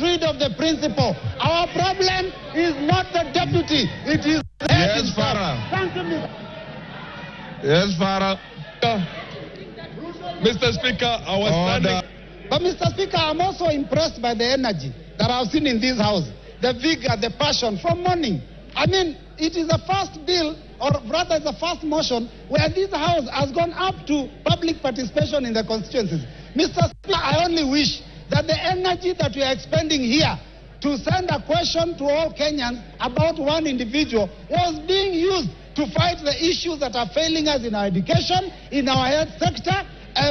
rid of the principal. Our problem is not the deputy, it is the head Yes, himself. Farah. Thank you, Mr. Yes, Farah. Mr. Speaker, I was Order. standing. But Mr. Speaker, I'm also impressed by the energy that I've seen in this house, the vigor, the passion from morning. I mean, it is the first bill, or rather the first motion, where this house has gone up to public participation in the constituencies. Mr. Speaker, I only wish that the energy that we are expending here to send a question to all Kenyans about one individual was being used to fight the issues that are failing us in our education, in our health sector.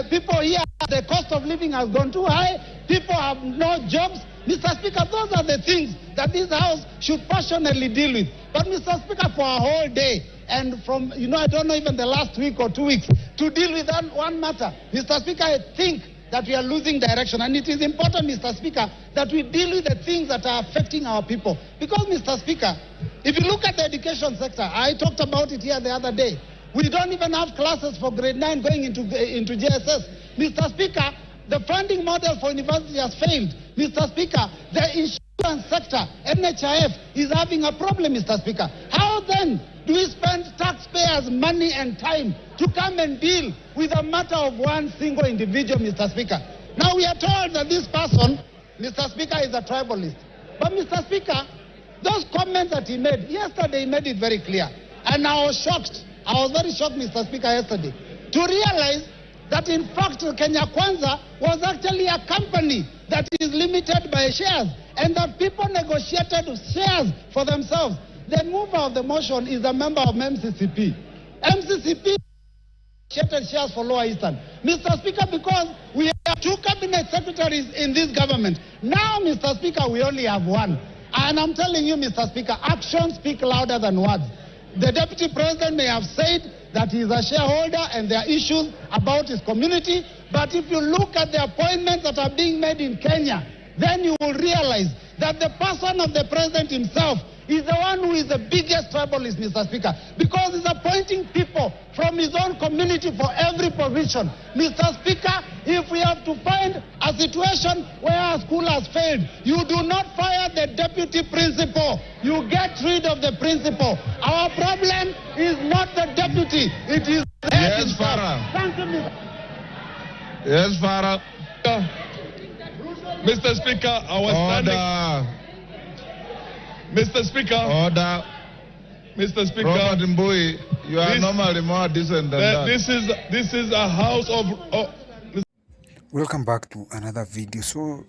People here, the cost of living has gone too high. People have no jobs. Mr. Speaker, those are the things that this House should passionately deal with. But Mr. Speaker, for a whole day, and from, I don't know, even the last week or 2 weeks, to deal with that one matter, Mr. Speaker, I think that we are losing direction. And it is important, Mr. Speaker, that we deal with the things that are affecting our people. Because, Mr. Speaker, if you look at the education sector, I talked about it here the other day. We don't even have classes for grade 9 going into JSS. Mr. Speaker, the funding model for university has failed. Mr. Speaker, the insurance sector, NHIF, is having a problem, Mr. Speaker. How then do we spend taxpayers' money and time to come and deal with a matter of one single individual, Mr. Speaker? Now we are told that this person, Mr. Speaker, is a tribalist. But Mr. Speaker, those comments that he made, yesterday he made it very clear. And I was shocked. I was very shocked, Mr. Speaker, yesterday, to realize that in fact Kenya Kwanza was actually a company that is limited by shares and that people negotiated shares for themselves. The mover of the motion is a member of MCCP. MCCP negotiated shares for Lower Eastern. Mr. Speaker, because we have 2 cabinet secretaries in this government, now, Mr. Speaker, we only have 1. And I'm telling you, Mr. Speaker, actions speak louder than words. The Deputy President may have said that he is a shareholder and there are issues about his community, but if you look at the appointments that are being made in Kenya, then you will realize that the person of the President himself is the one who is the biggest tribalist, Mr. Speaker, because he's appointing people from his own community for every position. Mr. Speaker, if we have to find a situation where a school has failed, you do not fire the deputy principal. You get rid of the principal. Our problem is not the deputy, it is the head Yes, himself. Farah. Thank you, Mr. Yes, Farah. Mr. Speaker, I was standing. Order. Mr. Speaker, Order. Mr. Speaker, Robert Mbui, you are This- normally more decent than that. this is a house of. Welcome back to another video. So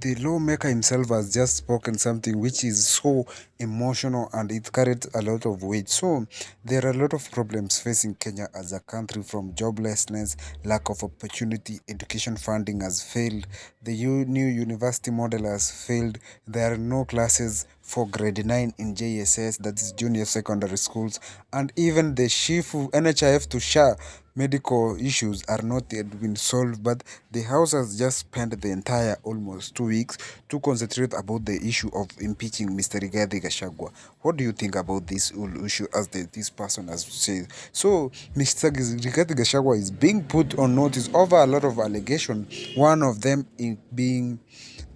the lawmaker himself has just spoken something which is so emotional and it carried a lot of weight. So there are a lot of problems facing Kenya as a country, from joblessness, lack of opportunity, education funding has failed, the new university model has failed, there are no classes for grade 9 in JSS, that is junior secondary schools, and even the Shifu NHIF to SHA medical issues are not yet been solved. But the House has just spent the entire almost 2 weeks to concentrate about the issue of impeaching Mr. GACHAGUA. What do you think about this whole issue, as this person has said? So Mr. GACHAGUA is being put on notice over a lot of allegations, one of them in being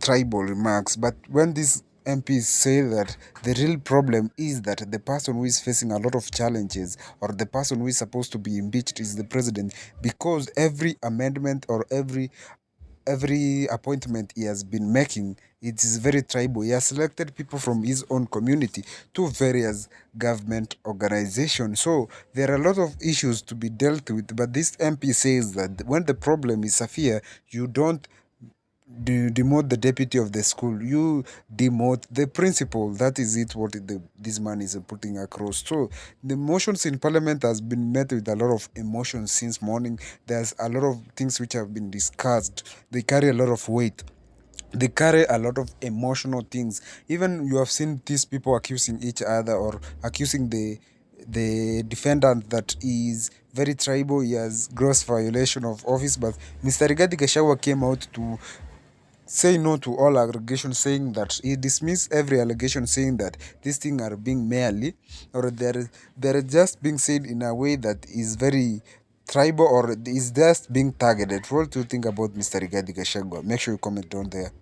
tribal remarks. But when this MPs say that the real problem is that the person who is facing a lot of challenges, or the person who is supposed to be impeached, is the president, because every amendment or every appointment he has been making, it is very tribal. He has selected people from his own community to various government organizations. So there are a lot of issues to be dealt with. But this MP says that when the problem is severe, you don't demote the deputy of the school, you demote the principal. That is it, what this man is putting across. So the motions in parliament has been met with a lot of emotions since morning. There's a lot of things which have been discussed. They carry a lot of weight, they carry a lot of emotional things. Even you have seen these people accusing each other, or accusing the defendant that is very tribal, he has gross violation of office. But Mr. Rigathi Gachagua came out to say no to all allegations, saying that he dismissed every allegation, saying that these things are being merely, or they're just being said in a way that is very tribal, or is just being targeted. What do you think about Mr. Rigathi Gachagua? Make sure you comment down there.